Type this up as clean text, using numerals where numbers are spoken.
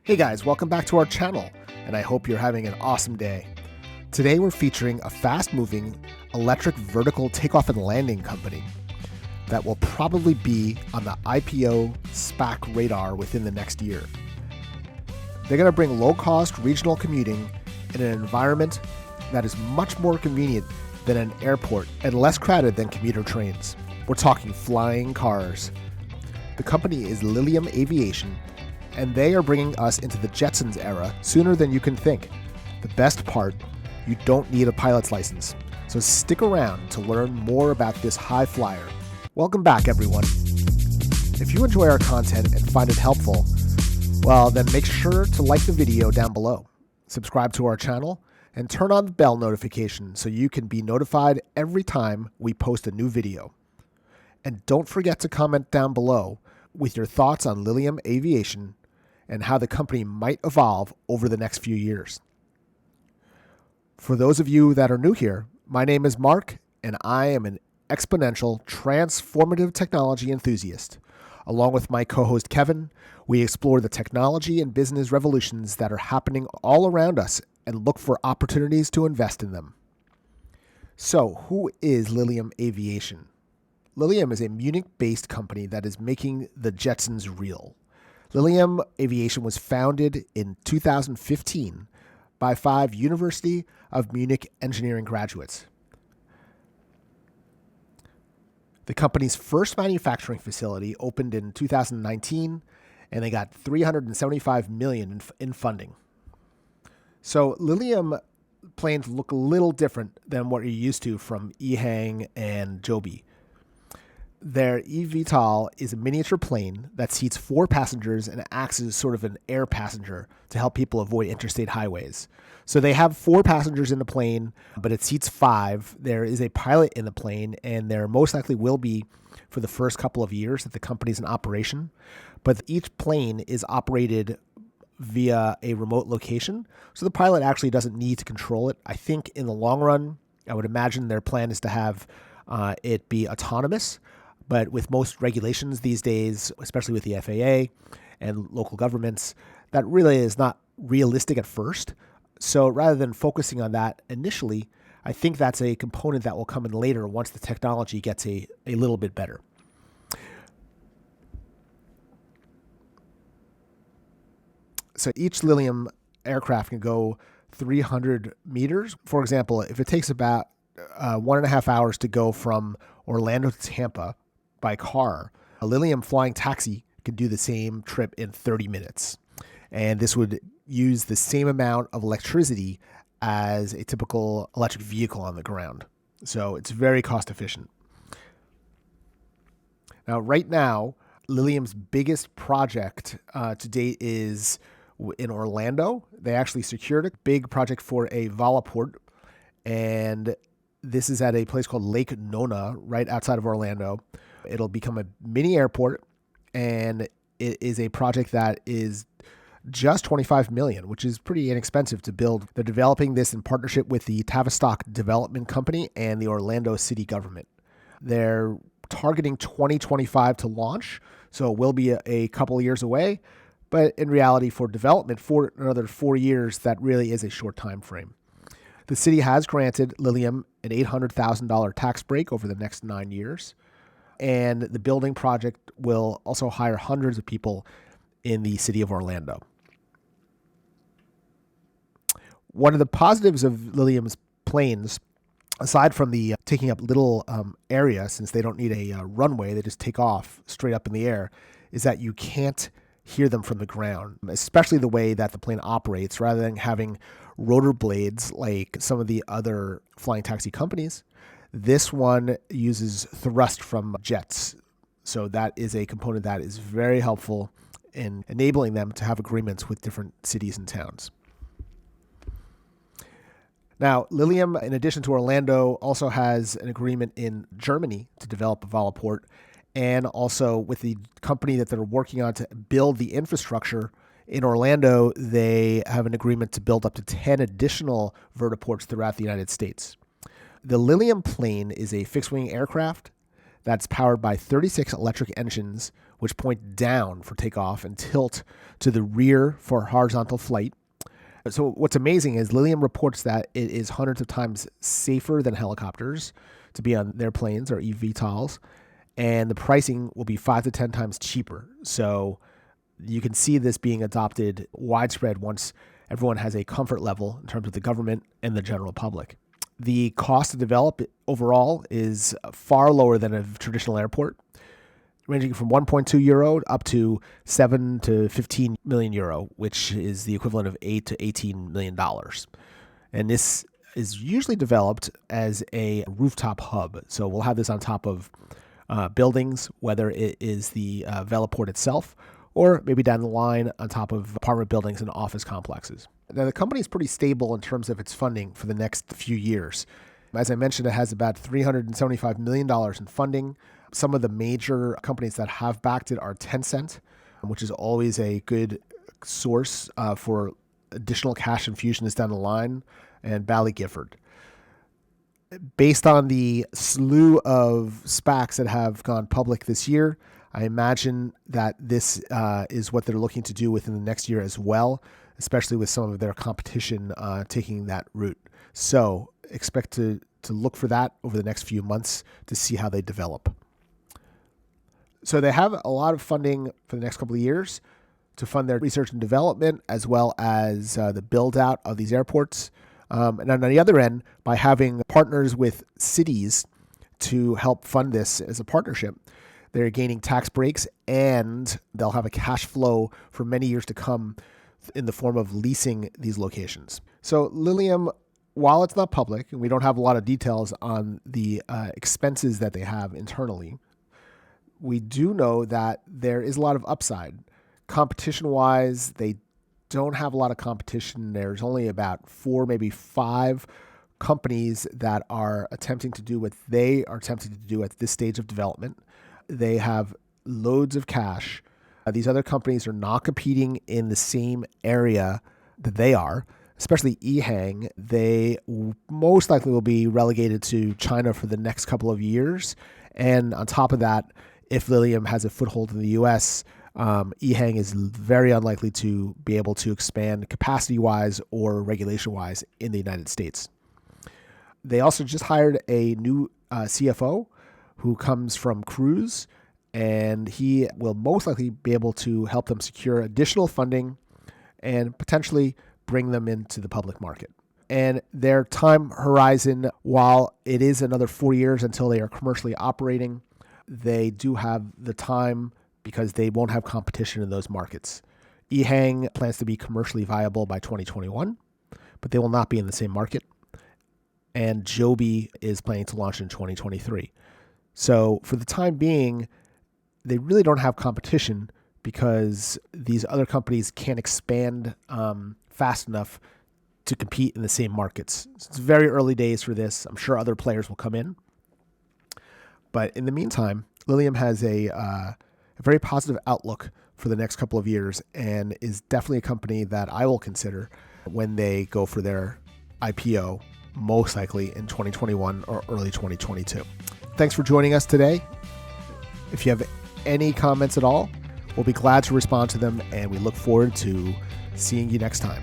Hey guys, welcome back to our channel, and I hope you're having an awesome day. Today we're featuring a fast-moving electric vertical takeoff and landing company that will probably be on the IPO SPAC radar within the next year. They're going to bring low-cost regional commuting in an environment that is much more convenient than an airport and less crowded than commuter trains. We're talking flying cars. The company is Lilium Aviation, and they are bringing us into the Jetsons era sooner than you can think. The best part, you don't need a pilot's license. So stick around to learn more about this high flyer. Welcome back, everyone. If you enjoy our content and find it helpful, well, then make sure to like the video down below, subscribe to our channel, and turn on the bell notification so you can be notified every time we post a new video. And don't forget to comment down below with your thoughts on Lilium Aviation and how the company might evolve over the next few years. For those of you that are new here, my name is Mark, and I am an exponential transformative technology enthusiast. Along with my co-host Kevin, we explore the technology and business revolutions that are happening all around us and look for opportunities to invest in them. So, who is Lilium Aviation? Lilium is a Munich-based company that is making the Jetsons real. Lilium Aviation was founded in 2015 by 5 University of Munich engineering graduates. The company's first manufacturing facility opened in 2019, and they got $375 million in funding. So Lilium planes look a little different than what you're used to from EHang and Joby. Their eVtol is a miniature plane that seats 4 passengers and acts as sort of an air passenger to help people avoid interstate highways. So they have 4 passengers in the plane, but it seats 5. There is a pilot in the plane, and there most likely will be for the first couple of years that the company's in operation. But each plane is operated via a remote location, so the pilot actually doesn't need to control it. I think in the long run, I would imagine their plan is to have it be autonomous. But with most regulations these days, especially with the FAA and local governments, that really is not realistic at first. So rather than focusing on that initially, I think that's a component that will come in later once the technology gets a little bit better. So each Lilium aircraft can go 300 meters. For example, if it takes about 1.5 hours to go from Orlando to Tampa by car, a Lilium flying taxi can do the same trip in 30 minutes. And this would use the same amount of electricity as a typical electric vehicle on the ground. So it's very cost efficient. Now, right now, Lilium's biggest project to date is in Orlando. They actually secured a big project for a Vertiport, and this is at a place called Lake Nona, right outside of Orlando. It'll become a mini airport, and it is a project that is just $25 million, which is pretty inexpensive to build. They're developing this in partnership with the Tavistock Development Company and the Orlando City government. They're targeting 2025 to launch, so it will be a couple of years away. But in reality, for development, for another 4 years, that really is a short time frame. The city has granted Lilium an $800,000 tax break over the next 9 years. And the building project will also hire hundreds of people in the city of Orlando. One of the positives of Lilium's planes, aside from the taking up little area, since they don't need a runway, they just take off straight up in the air, is that you can't hear them from the ground, especially the way that the plane operates. Rather than having rotor blades like some of the other flying taxi companies, this one uses thrust from jets. So that is a component that is very helpful in enabling them to have agreements with different cities and towns. Now, Lilium, in addition to Orlando, also has an agreement in Germany to develop a Vertiport, and also with the company that they're working on to build the infrastructure in Orlando, they have an agreement to build up to 10 additional Vertiports throughout the United States. The Lilium plane is a fixed-wing aircraft that's powered by 36 electric engines which point down for takeoff and tilt to the rear for horizontal flight. So what's amazing is Lilium reports that it is hundreds of times safer than helicopters to be on their planes or eVTOLs, and the pricing will be 5 to 10 times cheaper. So you can see this being adopted widespread once everyone has a comfort level in terms of the government and the general public. The cost to develop overall is far lower than a traditional airport, ranging from 1.2 euro up to 7 to 15 million euro, which is the equivalent of 8 to 18 million dollars. And this is usually developed as a rooftop hub. So we'll have this on top of buildings, whether it is the Vertiport itself, or maybe down the line on top of apartment buildings and office complexes. Now, the company is pretty stable in terms of its funding for the next few years. As I mentioned, it has about $375 million in funding. Some of the major companies that have backed it are Tencent, which is always a good source for additional cash infusions down the line, and Bally Gifford. Based on the slew of SPACs that have gone public this year, I imagine that this is what they're looking to do within the next year as well, especially with some of their competition taking that route. So expect to look for that over the next few months to see how they develop. So they have a lot of funding for the next couple of years to fund their research and development, as well as the build out of these airports. And on the other end, by having partners with cities to help fund this as a partnership, they're gaining tax breaks, and they'll have a cash flow for many years to come in the form of leasing these locations. So Lilium, while it's not public, and we don't have a lot of details on the expenses that they have internally, we do know that there is a lot of upside. Competition-wise, they don't have a lot of competition. There's only about 4, maybe 5 companies that are attempting to do what they are attempting to do at this stage of development. They have loads of cash. These other companies are not competing in the same area that they are, especially EHang. They most likely will be relegated to China for the next couple of years. And on top of that, if Lilium has a foothold in the US, EHang is very unlikely to be able to expand capacity-wise or regulation-wise in the United States. They also just hired a new CFO who comes from Cruise, and he will most likely be able to help them secure additional funding and potentially bring them into the public market. And their time horizon, while it is another 4 years until they are commercially operating, they do have the time because they won't have competition in those markets. EHang plans to be commercially viable by 2021, but they will not be in the same market. And Joby is planning to launch in 2023. So for the time being, they really don't have competition because these other companies can't expand fast enough to compete in the same markets. So it's very early days for this. I'm sure other players will come in. But in the meantime, Lilium has a very positive outlook for the next couple of years and is definitely a company that I will consider when they go for their IPO, most likely in 2021 or early 2022. Thanks for joining us today. If you have any comments at all, we'll be glad to respond to them, and we look forward to seeing you next time.